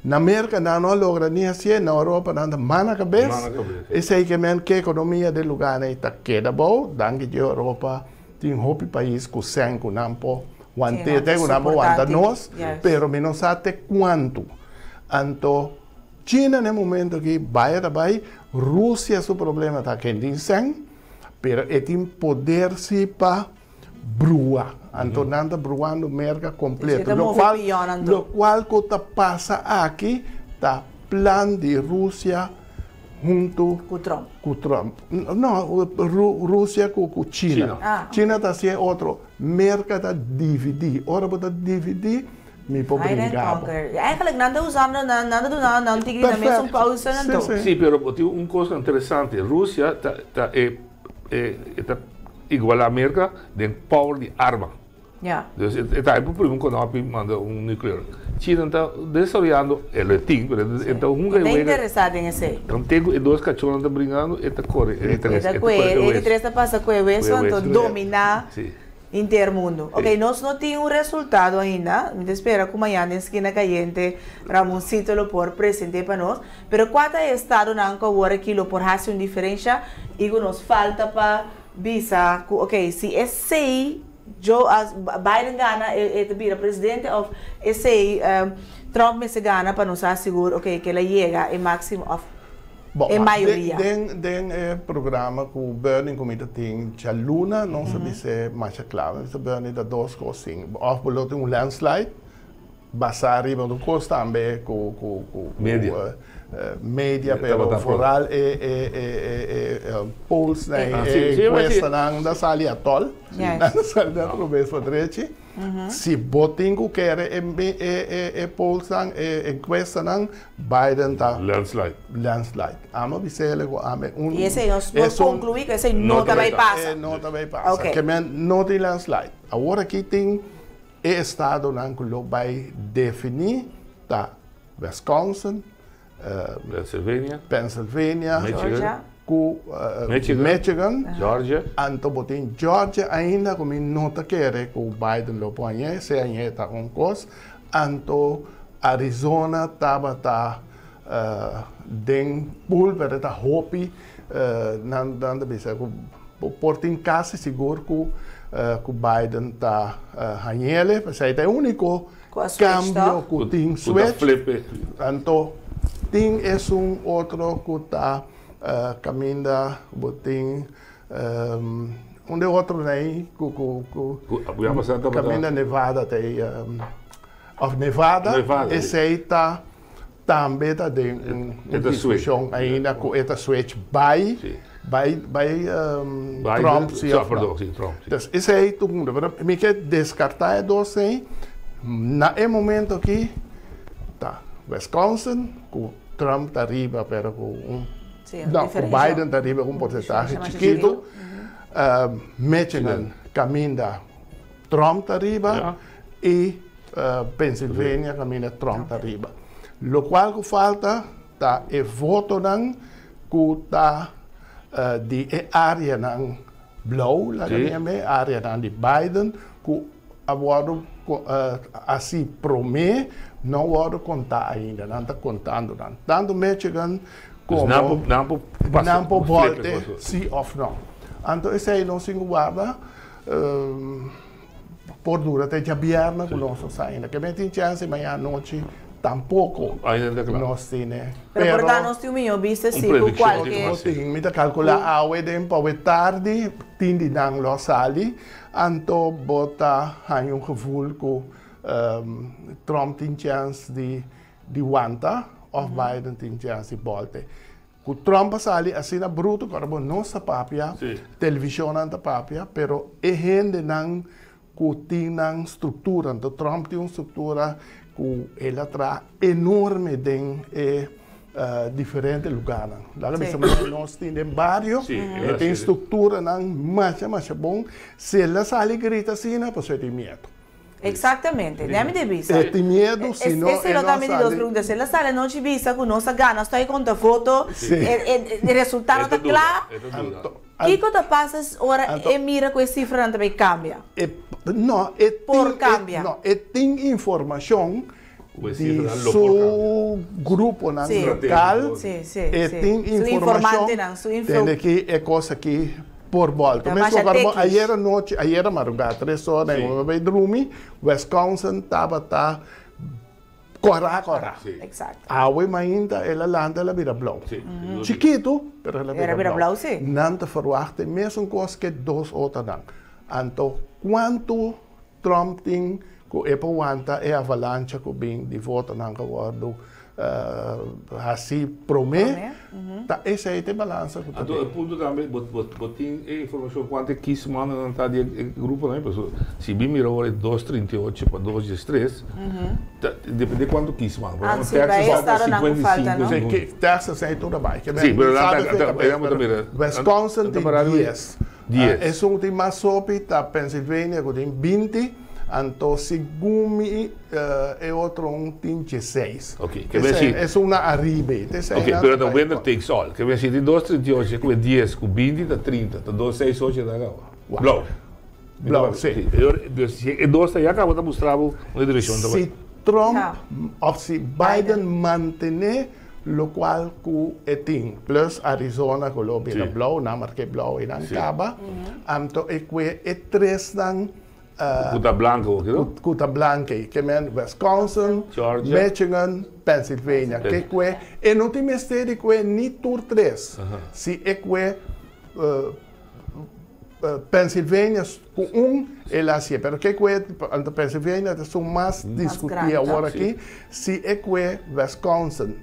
Na América não logra nem assim, na Europa não mana cabeça. E sei que a economia do lugar está queda boa, danke de Europa tem país que sem que não pode aguentar nós, pero não sabe quanto. Então China no momento que vai, Rússia seu problema está quente sem, pero tem poder se para brua. Então não está bruando merca completo. Lo qual que passa aqui, está plano de Rússia junto com Trump. Não, Rússia com China. China está sendo outro. Merca está dividir. Ora para dividir, me pode brincar. Eigenlijk nada usando, nada tigre na mesma pausa não. Sim, pero tem uma coisa interessante. Rússia está igual a América em power de arma. Dus het is een economie manda nuclear. China está desenvolvendo ele tem, então interessado em esse. Então tem dois cachorros estão brincando, eta corre, ele três passa com o eso, então dominar inteiro mundo. Ok, nós não temos resultado ainda. Me espera que amanhã na esquina caliente Ramoncito lo por presente para nós. Pero quanto é estado não que agora aquilo por fazer uma diferença e que nos falta para visa, ok, se esse Biden gana el presidente of Trump me se gana para nos asegurar que ela llega el máximo of maioria. Den programa que o Bernie Committee tem a Luna não sabe se mais claro, o Bernie dá duas coisas. Of below tem landslide, basari do costa também com media pero foral polls questa da sali atol da sali da province fodreci si botingu quer polls questa Biden ta landslide amo bisele go ame e esse nós concluí que esse não vai passar que não tem landslide agora aqui tem estado que vai definir tá Wisconsin, Pennsylvania, Michigan, Georgia. Anto botin Georgia ainda como nota quer que o Biden lo põe, se ainda um cos. Anto Arizona tava den pulver ta hopi nanda bisa portin quase seguro que o Biden tá hanhele, porque é o único cambio que tem switch. Anto ting é outro que está caminhando, botin outro aí que caminha Nevada tem of Nevada, esse aí tá também tá em discussão ainda com esta switch by Trump Trump. Então esse aí todo mundo, me quer descartar dois aí na momento que tá Wisconsin, com Trump está arriba, pero com Biden está arriba com um porcentagem chiquito. Michigan caminha Trump está arriba e Pennsylvania caminha Trump está arriba. Lo qual que falta tá o voto que está de área blue, la área de Biden, que agora assim promete não vou contar ainda, não está contando. Tanto Michigan como não pode voltar, sim ou não. Então, esse aí não se guarda por durante a viernes que nós saímos. Que tem chance amanhã à noite, tampoco nos tiene. Pero por nós temos visto sim, com qualquer. Me calcular a den para tarde, tindi nang lo sali, anto bota hay un gevoel ko Trump tin chance di wanta of Biden tin chance di bolte. Ku Trump sali asina bruto karbo no sa papia, televisyon anta papia, pero gente nang ku tinang struktura, anto Trump tin struktura ku elatra enorme den diferente lugares. Daí nós temos vários, tem estrutura não mais bom. Se ela sai grita assim, pues tem medo. Exatamente, nem me devisa. Tem medo, se não. Esse é o também de duas perguntas. Se ela sai não te visa com nossa gana, estou aí com a foto, o resultado está claro. Que coisa passa ora e mira com essa cifra também cambia? Não, por cambia. Não, tem informação de seu grupo local e tem informação tem que é coisa que por volta. Mesmo como ayer madrugada 3 horas eu veio dormir, Wisconsin estava corra. Exato. Awe ainda ela landa ela vira blau. Chiquito, pero ela vira blau, sim. Não te verwachte mesmo coisa que 2 outras não. Então, quanto Trump tem ko epawanta e avalanche ko bing di voto ng kawardo hasi prome ta essa aí tem balança ko então o ponto também botin informação quanto que semana não tá de grupo né pessoal se bem mirou é 238 para 213 depende de quanto que semana por exemplo Texas que Texas é tudo bem que sim pero Wisconsin tem 10 é um tem mais sopi ta Pennsylvania ko tem 20 Anto Sigumi é outro tem 16. Ok. É uma arribe. Ok, pero the winner takes all. Que vem de 238 com 10, com 20, da 30, da 268 da agora. Blau, sim. E 2 já acabou de mostrar uma direção também. Se Trump ou se Biden manter lo qual que tem plus Arizona que lo vira blau, na marque blau e não acaba. Anto é que é 3 dan Cuta Blanco, Cuta Blanca, que é Wisconsin, Georgia, Michigan, Pennsylvania, que é não tem mistério que é nem tour 3. Se é que Pennsylvania com ela assim, pero que é Pennsylvania são mais discutidas agora aqui, se é que Wisconsin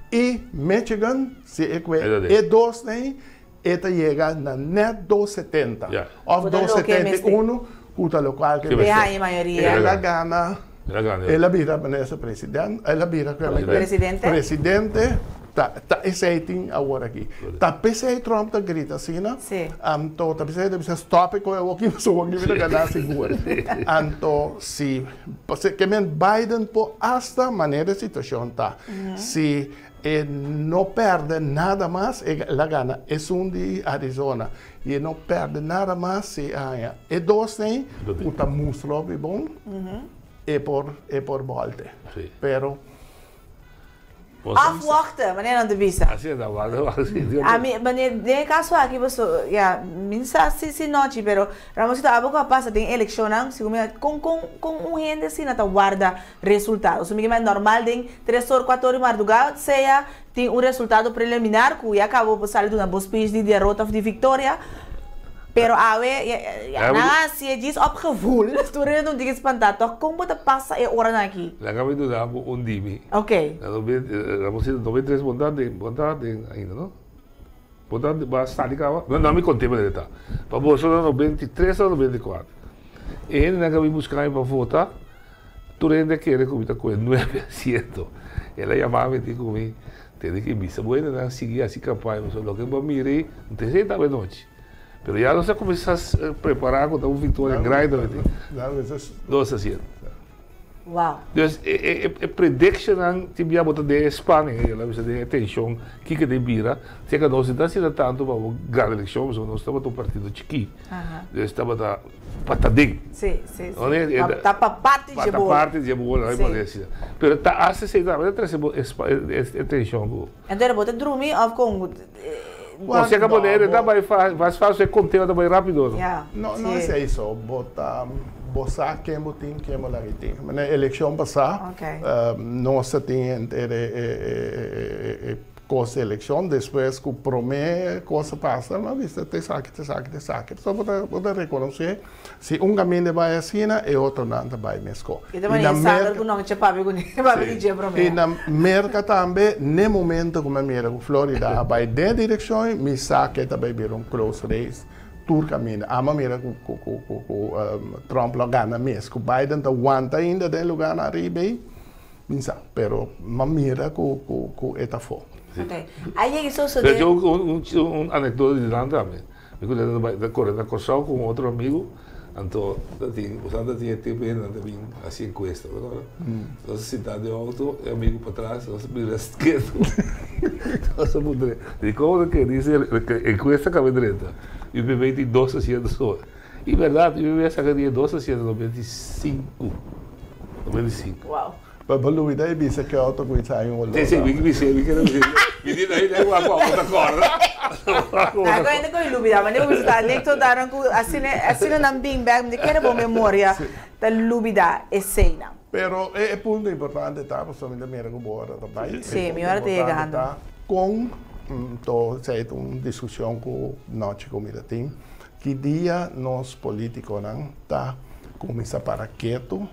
e Michigan, se é que é 2 nem, esta chega na net 270, of 271. Puta local que a maioria ela gana ela vira nessa presidente tá aceiting agora aqui tá pensei Trump tá grita assim né então tá pensei deve ser stop com eu aqui só aqui vira ganhar seguro então se que men Biden por esta maneira situação tá se não perde nada mais ela gana é de Arizona e não perde nada mais se e 2 tem o tamuslo é bom e por volta pero afwachten wanneer dan de visa. Assim da Wanneer de caso aqui você minsa se noite pero ramos está a passa tem eleição com gente assim na guarda resultados. O que é normal tem 3 ou 4 horas madrugada seja tem resultado preliminar que acabou por sair de uma bospis de derrota ou de vitória. Pero na se diz opgevoel, tu não diga espantado, toch como te passa é hora aqui. La acabei de dar dimi. Ok. Vamos 93 vontade ainda, não? Vontade bastante cava. Não me contei para detalhe. Para você 93 ou 94. E ele acabei buscando para votar. Tu ainda quer comida com 9%. Ela chamava e disse comigo, tem que missa boa, não seguir assim campanha, mas lo que eu mirei, não tem jeito da noite. Pero ya você começa a preparar com uma vitória grande. Nossa, assim. Uau. Então, prediction tipo já botar de Espanha, ela precisa de atenção, que tem vira, se que nós está sendo tanto para uma grande eleição, mas nós estamos um partido chiqui. Nós estamos a patadinho. Sim. Está para parte de boa. Parte de boa, não é para dizer. Pero está aceitável, trazer atenção. Então, botar dormir ou com você acabou de ir, vai fácil, é conteúdo também rápido. Não é isso, bota botar quem botin, quem lá tem. Mas na eleição passada, nós tínhamos coisa eleição, depois que promete coisa passa, mas vista te saque. Só para reconhecer, se caminho vai assim, e outro não vai mesmo. E também sabe que não tinha papo com ele, e na América também, no momento como a América, Florida, vai de direção, me saque também vir close race, tur caminho. A América Trump lo gana mesmo, Biden aguanta ainda de lugar na arriba, pero a América está fora. Okay. Aí isso só de anedota de lá também. Eu quando correndo com outro amigo, então usando tinha tipo também assim encuesta, nós cidade de auto, amigo para trás, nós mira esquerdo. Nós mudamos. E como que diz encuesta com a direita. E o bebê tem 12% só. E verdade, o bebê sacaria 12% no 25. Uau. Mas a dúvida é que eu estou com isso aí. Sim, que não sei. Menina aí, né, uma corda. Agora ainda com dúvida, mas eu está ali que daram assim não bem bem, de que era boa memória da dúvida é cena. Pero é ponto importante tá, principalmente a minha agora também. Sim, melhor de chegando. Com uma discussão com nós comida tem que dia nós políticos não tá começar para quieto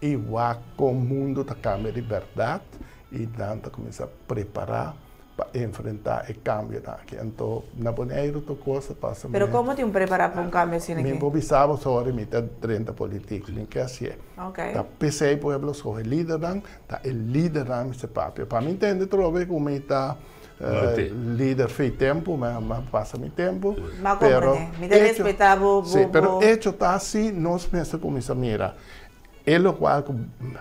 e vai com o mundo da câmara de verdade e tanto começar a preparar para enfrentar o cambio aqui. Então, na Bonaire, toda coisa passa. Mas como te preparar para preparar assim aqui? Me improvisava sobre mitad 30 políticos, nem que assim. Ok. Tá pensei, por exemplo, sobre o líder, tá o líder não se papel. Para mim entender trove como está líder fez tempo, mas passa meu tempo. Mas como me deve respeitar o. Sim, pero hecho tá assim, nós pensamos como isso mira. É o qual o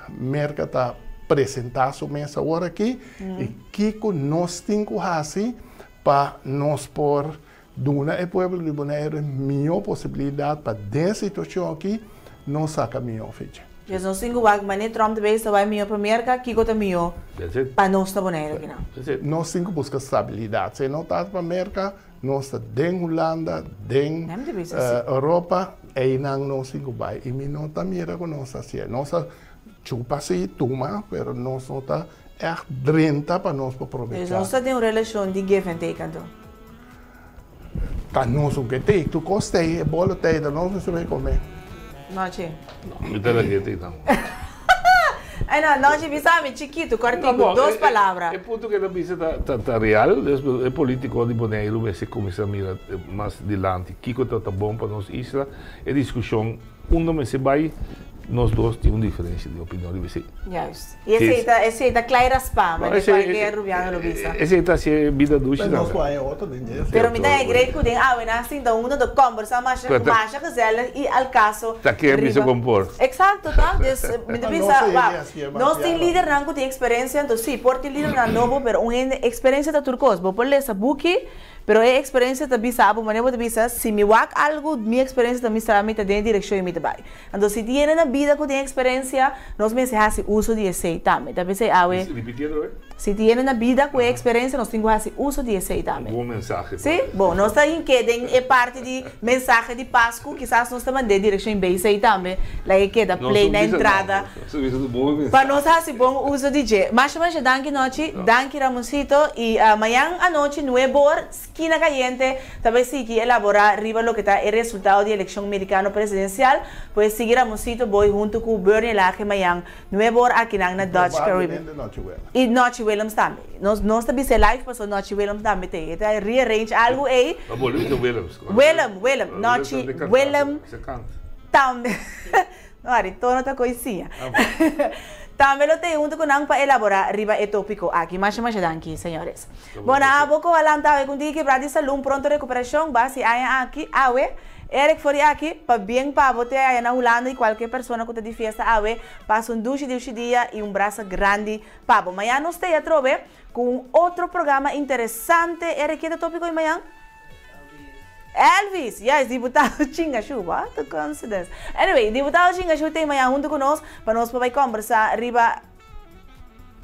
mercado está apresentar sua mesa agora aqui e que nós temos que fazer para nós pôr duna e povo de Bonaire melhor possibilidade para dessa situação aqui nós saca melhor feita. Já não sei como mas Trump também vai melhor para o mercado que está melhor para nós na Bonaire aqui não. Nós temos que buscar estabilidade. Se não está para o mercado, nós está dentro da Holanda, dentro Europa e não nós temos que vai e não está mira com nós assim. Nós chupa se toma, pero nós não está renta para nós aproveitar. Nós está uma relação de give and take então. Tá nós o que tem, tu gostei, é bolo tem, nós não sabemos comer. Não, tchê. Não, me dá a gente então. Ai não, nós já vimos chiquito, cortico, duas palavras. É ponto que a visa tá real, é político de Bonaire, mas se começa a mirar mais adiante, Kiko tá bom para nós isla, é discussão, mês se vai, nós dois temos uma diferença de opinião de você. Yes. E esse é da Clara Spa, mas de qualquer rubiano lo visa. Esse é a vida do Mas nós vai outro dinheiro. Pero me dá a igreja que tem assim, então uno do conversa mais que ela e al caso. Tá que é isso compor. Exato, tá? Me pensa, nós tem líder não que tem experiência, então sim, porte líder não novo, pero uma experiência da turcos, vou por essa buki. Pero é experiência também sabe, mas eu também se me wak algo, minha experiência também está me dentro direção e me vai. Então se tiene na vida que tem experiência, nós me se hace uso de esse também. Também se awe. Se tiene na vida que é experiência, nós temos que fazer uso de esse também. Bom mensagem. Sim, bom, nós está em que é parte de mensagem de Páscoa, quizás nós também de direção bem esse também, lá é que da play na entrada. Para nós fazer bom uso de je. Mas danke noite, danke Ramoncito e amanhã à noite 9 horas esquina caliente, talvez sí que elaborar arriba lo que está el resultado de elección americano presidencial, pues seguir a Mosito voy junto con Bernie Laje mañana 9 horas aquí en la Dutch Caribbean. Y Noche Williams también. Nos está viendo live, pasó Noche Williams también. Está rearrange algo ahí. William. Noche Williams también. No, ahorita no está coisinha. Também lo tenho junto com nang para elaborar arriba o tópico aqui. Mas danke, senhores. Bom, a pouco alanta com que para dizer pronto recuperação, base aí aqui, awe. Eric foi aqui para bem para botar aí na Holanda e qualquer pessoa que está de festa, awe, passa duche dia e braço grande para. Amanhã nós temos a trove com outro programa interessante. Eric, que tópico amanhã? Elvis, yes, deputado Chingashu, what a coincidence. Anyway, deputado Chingashu tem amanhã junto conosco para nós poder conversar arriba.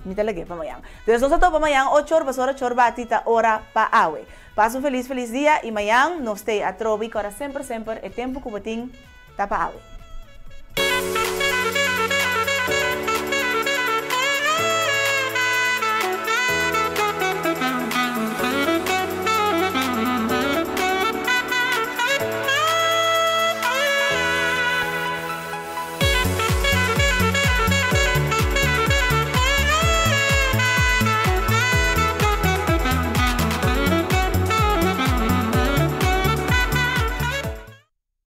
Me teleguei para amanhã. Então, nós estamos amanhã 8 horas, batita hora para awe. Passa feliz dia e amanhã nós temos a trovi, que sempre é tempo que o batim tá para awe.